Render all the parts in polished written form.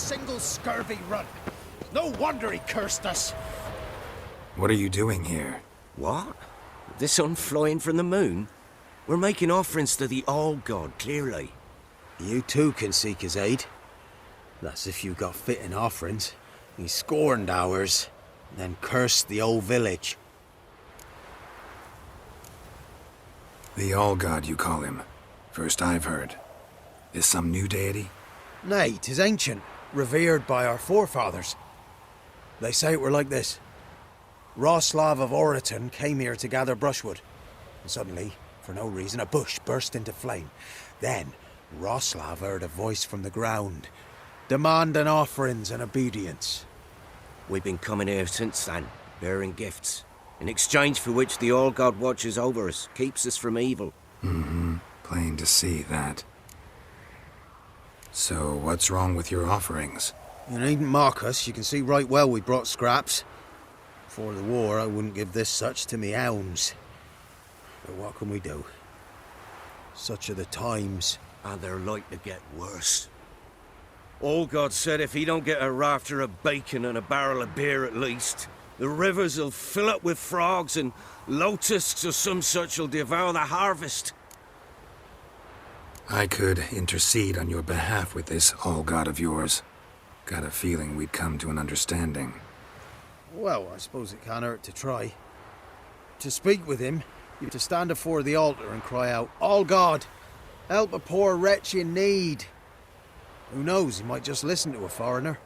single scurvy run. No wonder he cursed us. What are you doing here? What? The sun flying from the moon? We're making offerings to the All-God, clearly. You too can seek his aid. That's if you got fitting offerings. He scorned ours, then cursed the old village. The All-God, you call him. First I've heard. Is some new deity? Nay, 'tis ancient, revered by our forefathers. They say it were like this. Roslav of Oriton came here to gather brushwood, and suddenly, for no reason, a bush burst into flame. Then, Roslav heard a voice from the ground, demanding offerings and obedience. We've been coming here since then, bearing gifts, in exchange for which the All-God watches over us, keeps us from evil. Mm-hmm. Plain to see that. So, what's wrong with your offerings? You needn't mock us. You can see right well we brought scraps. Before the war, I wouldn't give this such to me hounds. But what can we do? Such are the times. And they're like to get worse. All-God said if he don't get a rafter of bacon and a barrel of beer at least, the rivers will fill up with frogs and locusts or some such will devour the harvest. I could intercede on your behalf with this All-God of yours. Got a feeling we'd come to an understanding. Well, I suppose it can't hurt to try. To speak with him, you have to stand before the altar and cry out, All-God, help a poor wretch in need. Who knows, he might just listen to a foreigner.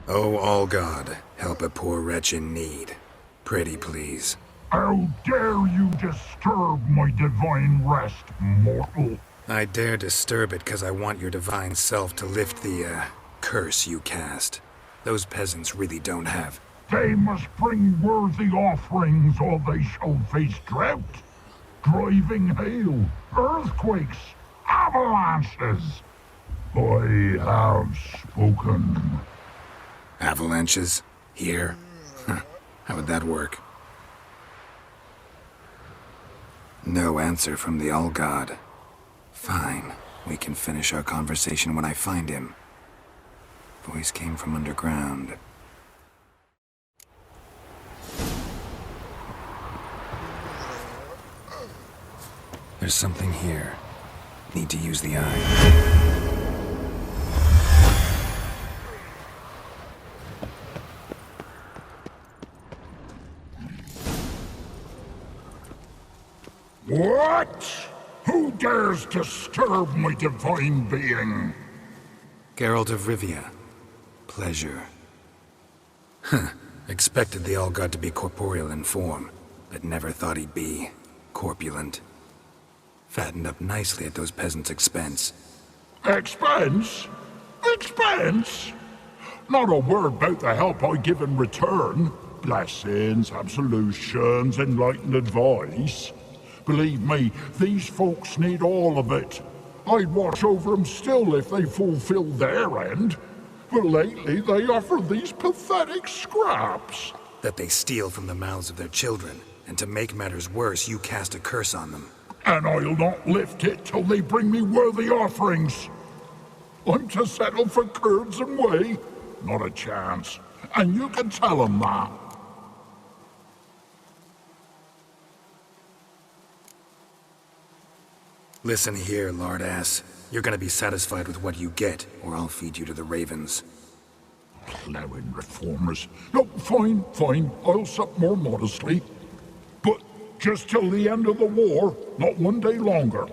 Oh, All-God, help a poor wretch in need. Pretty please. How dare you disturb my divine rest, mortal? I dare disturb it because I want your divine self to lift the, curse you cast. Those peasants really don't have. They must bring worthy offerings or they shall face drought, driving hail, earthquakes, avalanches. I have spoken. Avalanches? Here? How would that work? No answer from the All-God. Fine. We can finish our conversation when I find him. Voice came from underground. There's something here. Need to use the eye. What? Who dares disturb my divine being? Geralt of Rivia. Pleasure. Expected the All-God to be corporeal in form, but never thought he'd be corpulent. Fattened up nicely at those peasants' expense. Expense? Expense? Not a word about the help I give in return. Blessings, absolutions, enlightened advice. Believe me, these folks need all of it. I'd watch over them still if they fulfilled their end. But lately they offer these pathetic scraps. That they steal from the mouths of their children, and to make matters worse, you cast a curse on them. And I'll not lift it till they bring me worthy offerings. I'm to settle for curds and whey? Not a chance. And you can tell them that. Listen here, lard-ass. You're gonna be satisfied with what you get, or I'll feed you to the ravens. Plowing reformers. No, fine, fine. I'll sup more modestly. But just till the end of the war, not one day longer.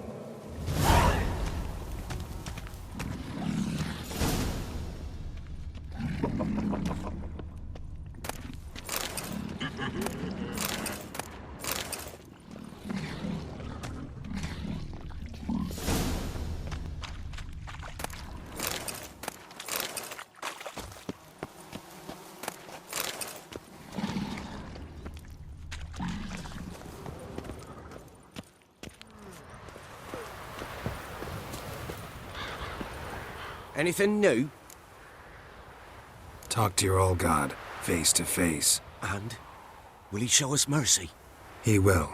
Anything new? Talk to your All-God, face to face. And? Will he show us mercy? He will.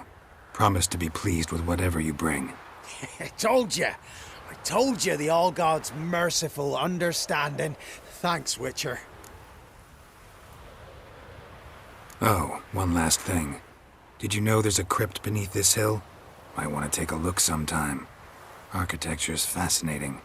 Promise to be pleased with whatever you bring. I told you. I told you the All-God's merciful, understanding. Thanks, Witcher. Oh, one last thing. Did you know there's a crypt beneath this hill? Might want to take a look sometime. Architecture's fascinating.